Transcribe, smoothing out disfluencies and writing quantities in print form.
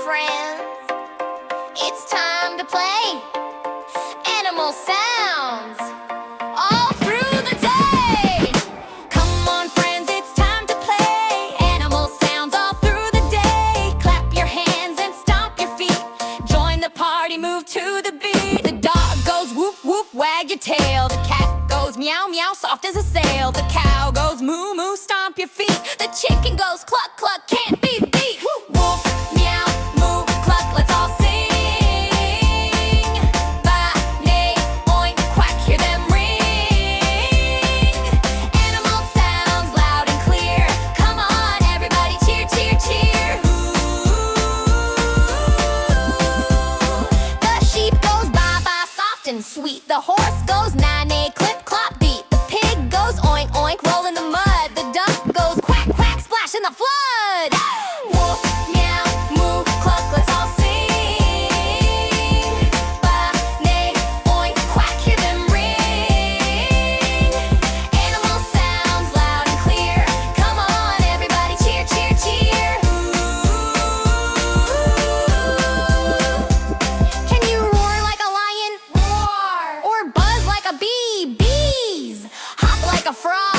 friends. It's time to play animal sounds all through the day. Come on, friends, it's time to play animal sounds all through the day. Clap your hands and stomp your feet. Join the party, move to the beat. The dog goes whoop whoop, wag your tail. The cat goes meow meow, soft as a sail. The cow goes moo moo, stomp your feet. The chicken goes cluck cluck, can't be beat. Wolf, meow, moo, cluck, let's all sing. Ba, neigh, oink, quack, hear them ring. Animal sounds loud and clear. Come on, everybody, cheer, cheer, cheer. The sheep goes ba ba, soft and sweet. The horse goes na neigh, clip clop beat. The pig goes oink oink, roll in the mud. The duck goes quack quack, splash in the flood. Wolf, meow, moo, cluck, let's all sing. Ba, neigh, oink, quack, hear them ring. Animal sounds loud and clear. Come on, everybody, cheer, cheer, cheer. Can you roar like a lion? Roar! Or buzz like a bee? Bees! Hop like a frog?